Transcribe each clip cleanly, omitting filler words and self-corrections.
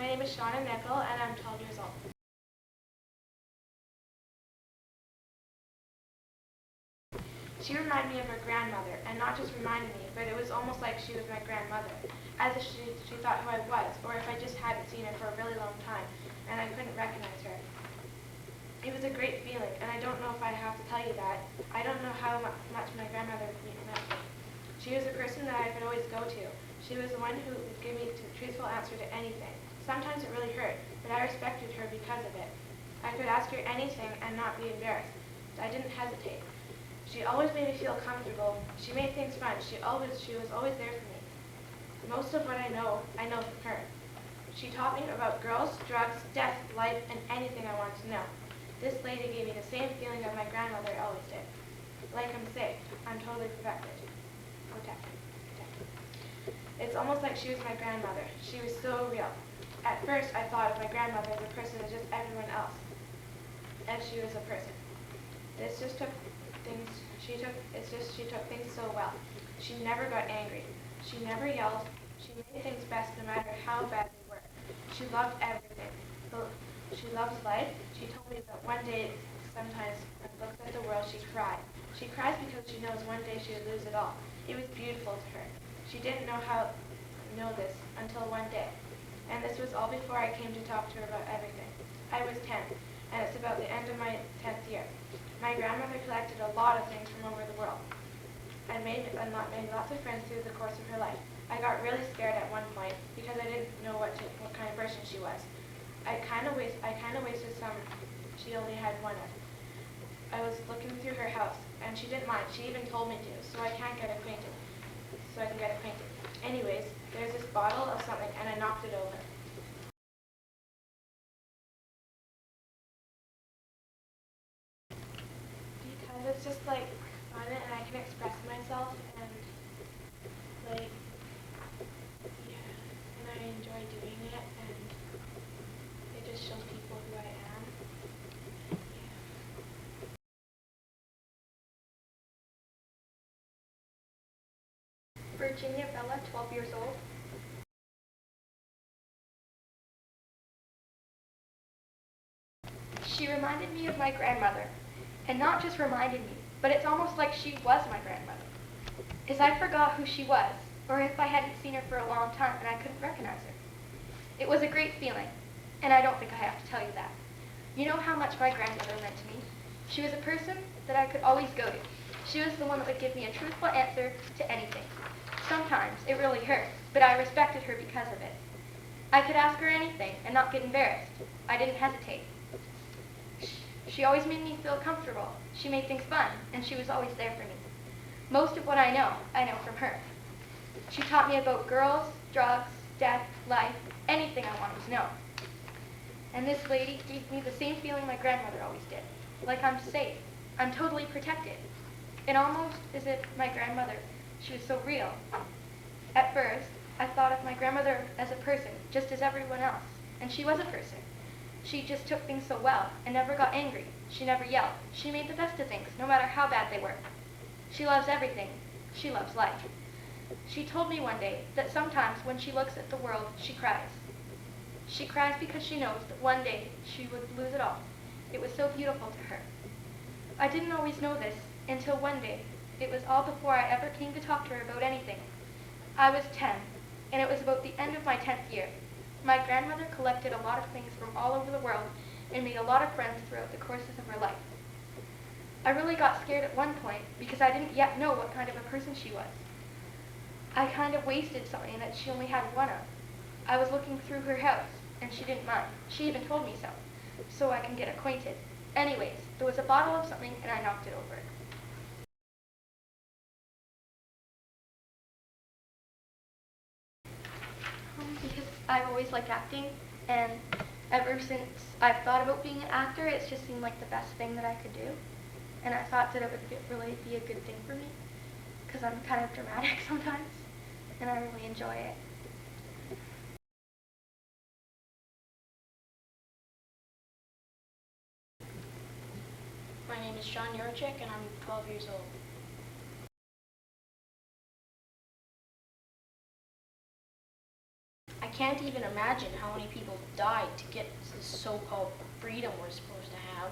My name is Shauna Nickel, and I'm 12 years old. She reminded me of her grandmother, and not just reminded me, but it was almost like she was my grandmother, as if she thought who I was, or if I just hadn't seen her for a really long time, and I couldn't recognize her. It was a great feeling, and I don't know if I have to tell you that. I don't know how much my grandmother meant to me. She was a person that I could always go to. She was the one who would give me a truthful answer to anything. Sometimes it really hurt, but I respected her because of it. I could ask her anything and not be embarrassed. I didn't hesitate. She always made me feel comfortable. She made things fun. She was always there for me. Most of what I know from her. She taught me about girls, drugs, death, life, and anything I wanted to know. This lady gave me the same feeling that my grandmother always did. Like I'm safe. I'm totally protected. It's almost like she was my grandmother. She was so real. At first, I thought of my grandmother as a person as just everyone else, as she was a person. She took things so well. She never got angry. She never yelled. She made things best no matter how bad they were. She loved everything. She loves life. She told me that one day, sometimes, when she looks at the world, she cried. She cries because she knows one day she would lose it all. It was beautiful to her. She didn't know how to know this until one day. And this was all before I came to talk to her about everything. I was 10, and it's about the end of my 10th year. My grandmother collected a lot of things from over the world. I made lots of friends through the course of her life. I got really scared at one point because I didn't know what kind of person she was. I kind of wasted some she only had one of. I was looking through her house, and she didn't mind. She even told me to, so I can get acquainted. Anyways, there's this bottle of something, and I knocked it over. Because it's just like fun, and I can express myself, and like, yeah, and I enjoy doing it, and it just shows people who I am. Virginia Bella, 12 years old. She reminded me of my grandmother, and not just reminded me, but it's almost like she was my grandmother. As I forgot who she was, or if I hadn't seen her for a long time and I couldn't recognize her. It was a great feeling, and I don't think I have to tell you that. You know how much my grandmother meant to me? She was a person that I could always go to. She was the one that would give me a truthful answer to anything. Sometimes it really hurt, but I respected her because of it. I could ask her anything and not get embarrassed. I didn't hesitate. She always made me feel comfortable. She made things fun, and she was always there for me. Most of what I know from her. She taught me about girls, drugs, death, life, anything I wanted to know. And this lady gave me the same feeling my grandmother always did. Like I'm safe. I'm totally protected. And almost as if my grandmother, she was so real. At first, I thought of my grandmother as a person, just as everyone else. And she was a person. She just took things so well and never got angry. She never yelled. She made the best of things, no matter how bad they were. She loves everything. She loves life. She told me one day that sometimes when she looks at the world, she cries. She cries because she knows that one day she would lose it all. It was so beautiful to her. I didn't always know this until one day. It was all before I ever came to talk to her about anything. I was 10, and it was about the end of my 10th year. My grandmother collected a lot of things from all over the world and made a lot of friends throughout the courses of her life. I really got scared at one point because I didn't yet know what kind of a person she was. I kind of wasted something that she only had one of. I was looking through her house, and she didn't mind. She even told me so I can get acquainted. Anyways, there was a bottle of something, and I knocked it over. Because I've always liked acting, and ever since I've thought about being an actor, it's just seemed like the best thing that I could do. And I thought that it would really be a good thing for me, because I'm kind of dramatic sometimes, and I really enjoy it. My name is John Yurchik, and I'm 12 years old. I can't even imagine how many people died to get this so-called freedom we're supposed to have.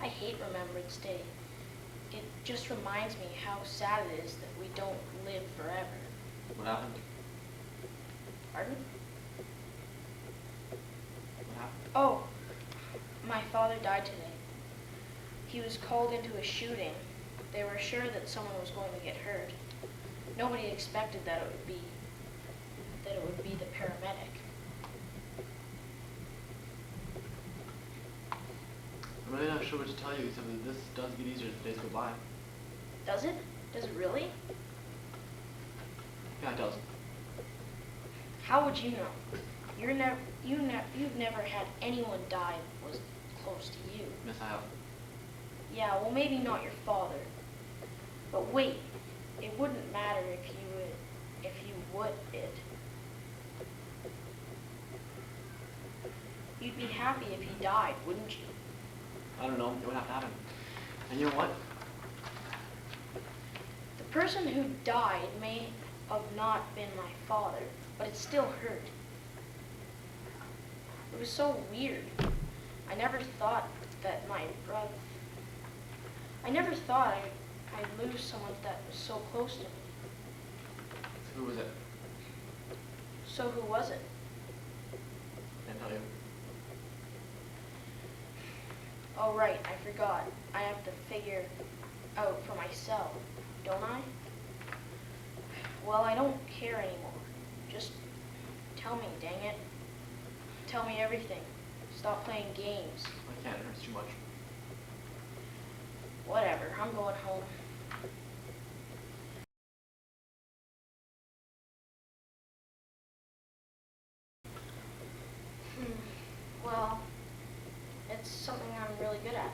I hate Remembrance Day. It just reminds me how sad it is that we don't live forever. What happened? Pardon? What happened? Oh, my father died today. He was called into a shooting. They were sure that someone was going to get hurt. Nobody expected that it would be the paramedic. I'm really not sure what to tell you, except that this does get easier as the days go by. Does it? Does it really? Yeah, it does. How would you know? You've never had anyone die that was close to you. Yes, I have. Yeah, well, maybe not your father. But wait, it wouldn't matter if you would it. You'd be happy if he died, wouldn't you? I don't know. It would have to happen. And you know what? The person who died may have not been my father, but it still hurt. It was so weird. I never thought that my brother... I never thought I'd lose someone that was so close to me. So who was it? So who was it? Can't tell you. Oh, right, I forgot. I have to figure out for myself, don't I? Well, I don't care anymore. Just tell me, dang it. Tell me everything. Stop playing games. I can't. It hurts too much. Whatever, I'm going home. Well, it's something I'm really good at.